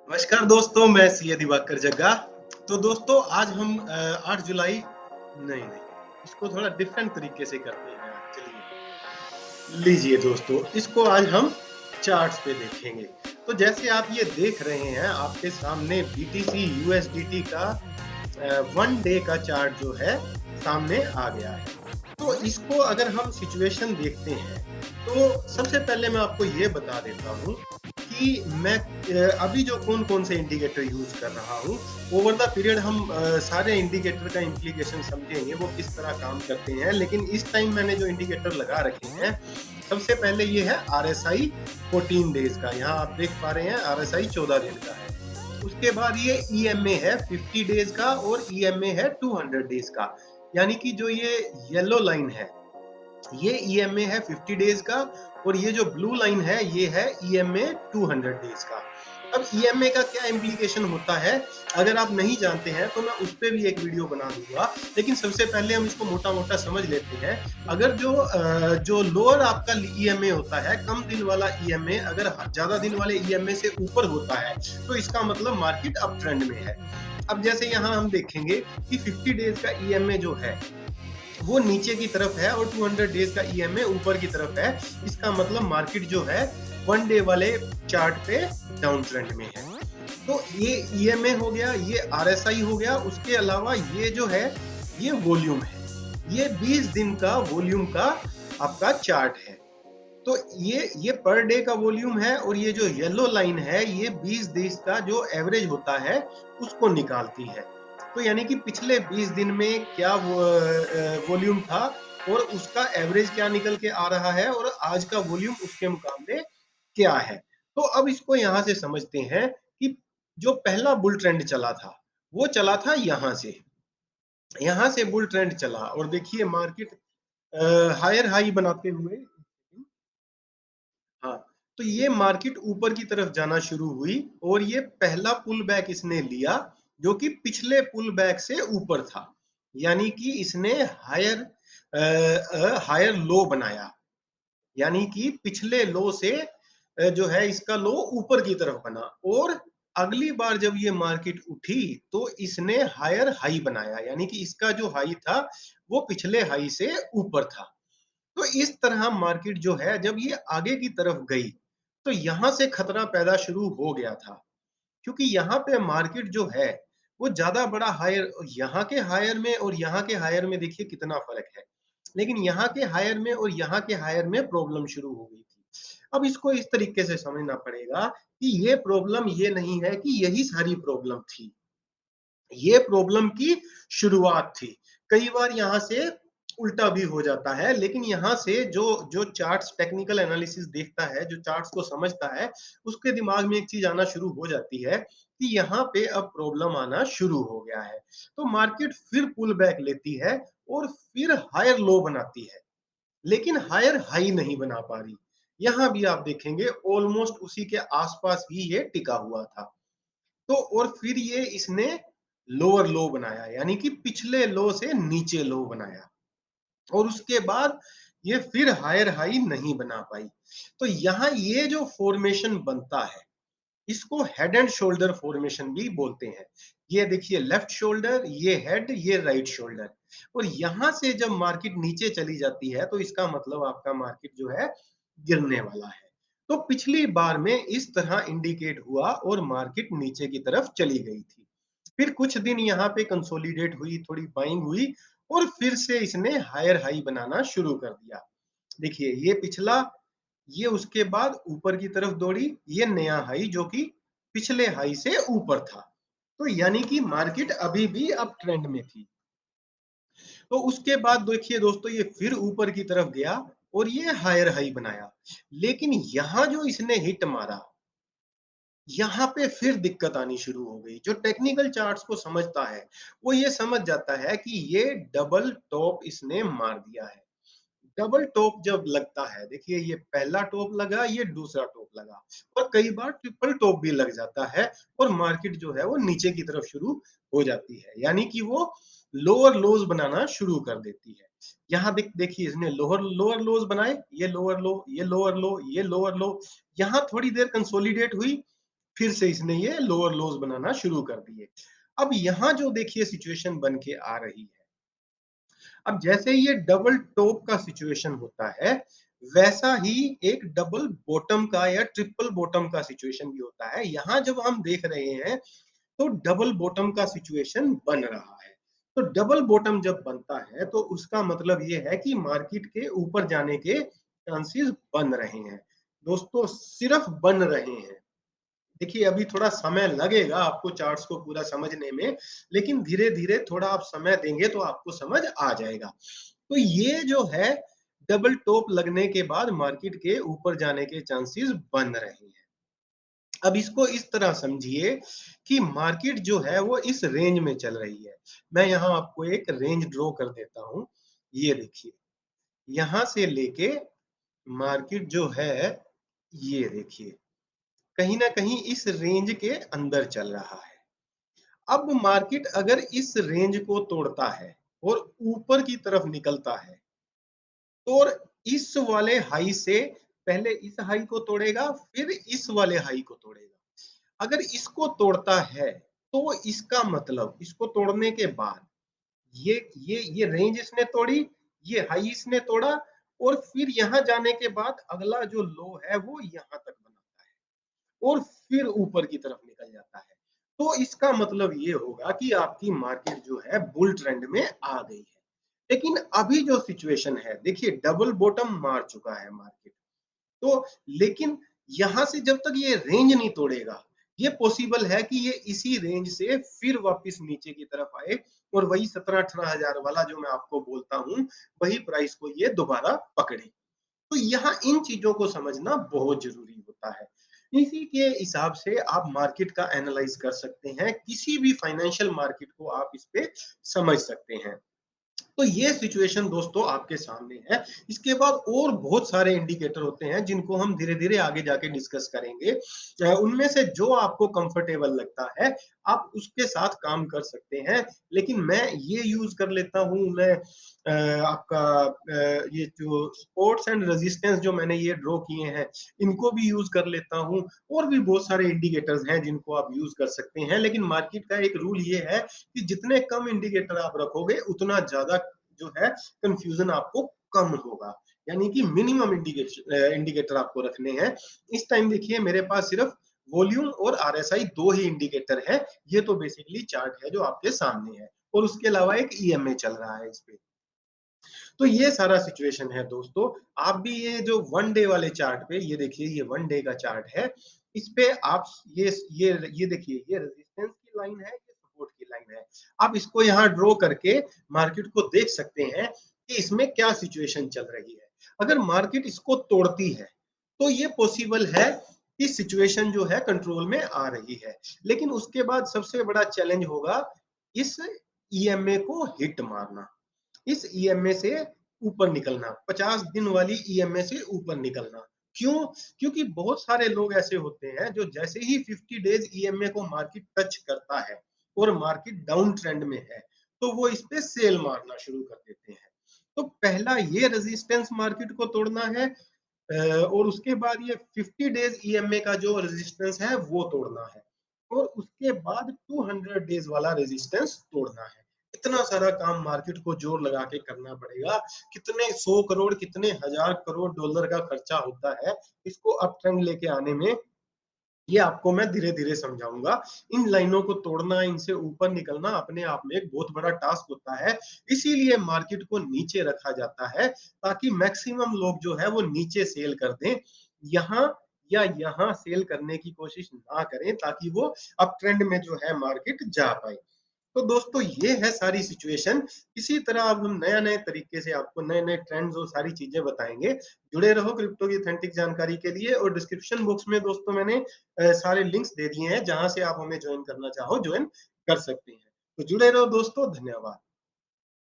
नमस्कार दोस्तों, मैं सीए दिवाकर जग्गा। तो दोस्तों आज हम 8 जुलाई नहीं, इसको थोड़ा डिफरेंट तरीके से करते हैं आज, चलिए। लीजिए दोस्तों, इसको आज हम चार्ट्स पे देखेंगे। तो जैसे आप ये देख रहे हैं, आपके सामने बीटीसी यूएसडीटी का 1 डे का चार्ट जो है सामने आ गया है। तो इसको अगर हम सिचुएशन देखते हैं, तो सबसे पहले मैं आपको ये बता देता हूँ कि मैं अभी जो कौन-कौन से इंडिकेटर यूज़ कर रहा हूँ, ओवर द पीरियड हम सारे इंडिकेटर का इम्प्लीकेशन समझेंगे, वो किस तरह काम करते हैं। लेकिन इस टाइम मैंने जो इंडिकेटर लगा रखे हैं, सबसे पहले ये है आरएसआई 14 डेज़ का। यहाँ आप देख पा रहे हैं आरएसआई 14 दिन का है। उसके बाद ये ईएमए है 50 डेज़ का और ईएमए है 200 डेज़ का। यानी कि जो ये येलो लाइन है, ये ईएमए है 50 डेज का और ये जो ब्लू लाइन है ये है ईएमए 200 डेज का। अब ईएमए का क्या इम्प्लीकेशन होता है, अगर आप नहीं जानते हैं तो मैं उस पे भी एक वीडियो बना दूंगा। लेकिन सबसे पहले हम इसको मोटा-मोटा समझ लेते हैं। अगर जो लोअर आपका ईएमए होता है, कम दिन वाला ईएमए अगर ज्यादा दिन वाले ईएमए से ऊपर होता है, तो इसका मतलब मार्केट अप ट्रेंड में है। अब जैसे यहाँ हम देखेंगे कि 50 डेज का ईएमए जो है वो नीचे की तरफ है और 200 डेज का ईएमए ऊपर की तरफ है। इसका मतलब मार्केट जो है 1 डे वाले चार्ट पे डाउन ट्रेंड में है। तो ये ईएमए हो गया, ये आरएसआई हो गया। उसके अलावा ये जो है, ये वॉल्यूम है। ये 20 दिन का वॉल्यूम का आपका चार्ट है। तो ये पर डे का वॉल्यूम है और ये जो येलो लाइन है, ये 20 देश का जो एवरेज होता है उसको निकालती है। तो यानी कि पिछले 20 दिन में क्या वॉल्यूम था और उसका एवरेज क्या निकल के आ रहा है और आज का वॉल्यूम उसके मुकाबले क्या है। तो अब इसको यहाँ से समझते हैं कि जो पहला बुल ट्रेंड चला था, वो चला था यहाँ से बुल ट्रेंड चला और देखिए मार्केट हायर हाई बनाते हुए, हाँ, तो ये मार्केट ऊपर की तरफ जाना शुरू हुई और ये पहला पुल बैक इसने लिया जो कि पिछले पुल बैक से ऊपर था। यानी कि इसने हायर लो बनाया। यानी कि पिछले लो से जो है इसका लो ऊपर की तरफ बना और अगली बार जब ये मार्केट उठी तो इसने हायर हाई बनाया। यानी कि इसका जो हाई था वो पिछले हाई से ऊपर था। तो इस तरह मार्केट जो है जब ये आगे की तरफ गई तो यहां से खतरा पैदा शुरू हो गया था, क्योंकि यहाँ पे मार्केट जो है वो ज्यादा बड़ा हायर, यहाँ के हायर में और यहाँ के हायर में देखिए कितना फर्क है। लेकिन यहाँ के हायर में और यहाँ के हायर में प्रॉब्लम शुरू हो गई थी। अब इसको इस तरीके से समझना पड़ेगा कि ये प्रॉब्लम ये नहीं है कि यही सारी प्रॉब्लम थी, ये प्रॉब्लम की शुरुआत थी। कई बार यहाँ से उल्टा भी हो जाता है, लेकिन यहाँ से जो जो चार्ट्स टेक्निकल एनालिसिस देखता है, जो चार्ट्स को समझता है, उसके दिमाग में एक चीज आना शुरू हो जाती है कि यहाँ पे अब प्रॉब्लम आना शुरू हो गया है। तो मार्केट फिर पुल बैक लेती है और फिर हायर लो बनाती है, लेकिन हायर हाई नहीं बना पा रही। यहाँ भी आप देखेंगे ऑलमोस्ट उसी के आसपास ही ये टिका हुआ था। तो और फिर ये इसने लोअर लो बनाया, यानी कि पिछले लो से नीचे लो बनाया और उसके बाद ये फिर हायर हाई नहीं बना पाई। तो यहाँ ये जो फॉर्मेशन बनता है, इसको हेड एंड शोल्डर फॉर्मेशन भी बोलते हैं। ये देखिए लेफ्ट शोल्डर, ये हेड, ये राइट शोल्डर। और यहाँ से जब मार्केट नीचे चली जाती है तो इसका मतलब आपका मार्केट जो है गिरने वाला है। तो पिछली बार में इस तरह इंडिकेट हुआ और मार्केट नीचे की तरफ चली गई थी। फिर कुछ दिन यहाँ पे कंसोलिडेट हुई, थोड़ी बाइंग हुई और फिर से इसने हायर हाई बनाना शुरू कर दिया। देखिए ये पिछला, ये उसके बाद ऊपर की तरफ दौड़ी, ये नया हाई जो कि पिछले हाई से ऊपर था। तो यानी कि मार्केट अभी भी अप ट्रेंड में थी। तो उसके बाद देखिए दोस्तों ये फिर ऊपर की तरफ गया और ये हायर हाई बनाया। लेकिन यहाँ जो इसने हिट मारा, यहाँ पे फिर दिक्कत आनी शुरू हो गई। जो टेक्निकल चार्ट्स को समझता है, वो ये समझ जाता है कि ये डबल टॉप इसने मार दिया है। डबल टॉप जब लगता है, देखिए ये पहला टॉप लगा, ये दूसरा टॉप लगा और कई बार ट्रिपल टॉप भी लग जाता है और मार्केट जो है वो नीचे की तरफ शुरू हो जाती है। यानी कि वो लोअर लोज बनाना शुरू कर देती है। यहाँ देखिए इसने लोअर लोअर लोज बनाए, ये लोअर लो, ये लोअर लो, ये लोअर लो। यहाँ थोड़ी देर कंसोलिडेट हुई, फिर से इसने ये लोअर लोज बनाना शुरू कर दिए। अब यहाँ जो देखिए सिचुएशन बन के आ रही है, अब जैसे ये डबल टॉप का सिचुएशन होता है, वैसा ही एक डबल बॉटम का या ट्रिपल बॉटम का सिचुएशन भी होता है। यहाँ जब हम देख रहे हैं तो डबल बॉटम का सिचुएशन बन रहा है। तो डबल बॉटम जब बनता है तो उसका मतलब ये है कि मार्केट के ऊपर जाने के चांसेस बन रहे हैं। दोस्तों सिर्फ बन रहे हैं। देखिए अभी थोड़ा समय लगेगा आपको चार्ट्स को पूरा समझने में, लेकिन धीरे-धीरे थोड़ा आप समय देंगे तो आपको समझ आ जाएगा। तो ये जो है डबल टॉप लगने के बाद मार्केट के ऊपर जाने के चांसेस बन रहे हैं। अब इसको इस तरह समझिए कि मार्केट जो है वो इस रेंज में चल रही है। मैं यहाँ आपको एक रेंज ड्रॉ कर देता हूँ। ये देखिए, यहाँ से लेके मार्केट जो है, ये देखिए, कहीं न कहीं इस रेंज के अंदर चल रहा है। अब मार्केट अगर इस रेंज को तोड़ता है और ऊपर की तरफ निकलता है, तो इस वाले हाई से पहले इस हाई को तोड़ेगा, फिर इस वाले हाई को तोड़ेगा। अगर इसको तोड़ता है, तो इसका मतलब इसको तोड़ने के बाद ये रेंज इसने तोड़ी, ये हाई इसने तोड़ा और फिर यहाँ जाने के बाद अगला जो लो है वो यहाँ तक बनाता है और फिर ऊपर की तरफ निकल जाता है। तो इसका मतलब ये होगा कि आपकी मार्केट जो है बुल ट्रेंड में आ गई है। लेकिन अभी जो सिचुएशन है, देखिए डबल बॉटम मार चुका है मार्केट। तो लेकिन यहाँ से जब तक ये रेंज नहीं तोड़ेगा, ये पॉसिबल है कि ये इसी रेंज से फिर वापस नीचे की तरफ आए और वही 17-18 हजार वाला जो मैं आपको बोलता हूँ, वही प्राइस को ये दोबारा पकड़े। तो यहाँ इन चीजों को समझना बहुत जरूरी होता है। इसी के हिसाब से आप मार्केट का एनालाइज कर सकते हैं, किसी भी फाइनेंशियल मार्केट को आप इस पे समझ सकते हैं। तो ये सिचुएशन दोस्तों आपके सामने है। इसके बाद और बहुत सारे इंडिकेटर होते हैं जिनको हम धीरे-धीरे आगे जाके डिस्कस करेंगे। उनमें से जो आपको कंफर्टेबल लगता है, आप उसके साथ काम कर सकते हैं। लेकिन मैं ये यूज़ कर लेता हूँ, मैं आपका ये जो सपोर्ट्स एंड रेजिस्टेंस जो मैंने ये ड्रॉ किए हैं, इनको भी यूज़ कर लेता हूँ और भी बहुत सारे इंडिकेटर्स हैं जिनको आप यूज़ कर सकते हैं। लेकिन मार्केट का एक रूल ये है कि जितने कम इंडिकेटर आप रखोगे उतना ज्यादा जो है कंफ्यूजन आपको कम होगा। यानी कि मिनिमम इंडिकेटर आपको रखने हैं। इस टाइम देखिए मेरे पास सिर्फ वॉल्यूम और आरएसआई दो ही इंडिकेटर है। ये तो बेसिकली चार्ट है जो आपके सामने है और उसके अलावा एक ईएमए चल रहा है इस पे। तो ये सारा सिचुएशन है दोस्तों। आप भी ये जो वन डे वाले चार्ट पे ये देखिए, ये वन डे का चार्ट है। इस पे आप ये देखिए, ये रेजिस्टेंस की लाइन है, ये सपोर्ट की लाइन है। आप इसको यहाँ ड्रॉ करके मार्केट को देख सकते हैं कि इसमें क्या सिचुएशन चल रही है। अगर मार्केट इसको तोड़ती है तो ये पॉसिबल है कि सिचुएशन जो है कंट्रोल में आ रही है। लेकिन उसके बाद सबसे बड़ा चैलेंज होगा इस ईएमए को हिट मारना, इस ईएमए से ऊपर निकलना, 50 दिन वाली ईएमए से ऊपर निकलना। क्यों? क्योंकि बहुत सारे लोग ऐसे होते हैं जो जैसे ही 50 डेज ईएमए को मार्केट टच करता है और मार्केट डाउन ट्रेंड में है, तो वो इस पे सेल मारना शुरू कर देते हैं। तो पहला ये रेजिस्टेंस मार्केट को तोड़ना है और उसके बाद ये 50 डेज ईएमए का जो रेजिस्टेंस है वो तोड़ना है और उसके बाद 200 डेज वाला रेजिस्टेंस तोड़ना है। इतना सारा काम मार्केट को जोर लगा के करना पड़ेगा। कितने 100 करोड़, कितने हजार करोड़ डॉलर का खर्चा होता है इसको अप ट्रेंड लेके आने में। ये आपको मैं धीरे-धीरे समझाऊँगा। इन लाइनों को तोड़ना, इनसे ऊपर निकलना अपने आप में एक बहुत बड़ा टास्क होता है। इसीलिए मार्केट को नीचे रखा जाता है ताकि मैक्सिमम लोग जो है वो नीचे सेल कर दें। यहाँ या यहाँ सेल करने की कोशिश ना करें ताकि वो अप ट्रेंड में जो है मार्केट जा पाए। तो दोस्तों ये है सारी सिचुएशन। इसी तरह अब हम नए-नए तरीके से आपको नए-नए ट्रेंड्स और सारी चीजें बताएँगे। जुड़े रहो क्रिप्टो की ऑथेंटिक जानकारी के लिए और डिस्क्रिप्शन बॉक्स में दोस्तों मैंने सारे लिंक्स दे दिए हैं, जहाँ से आप हमें जॉइन करना चाहो जॉइन कर सकते हैं। तो जुड़े रहो दोस्तों, धन्यवाद।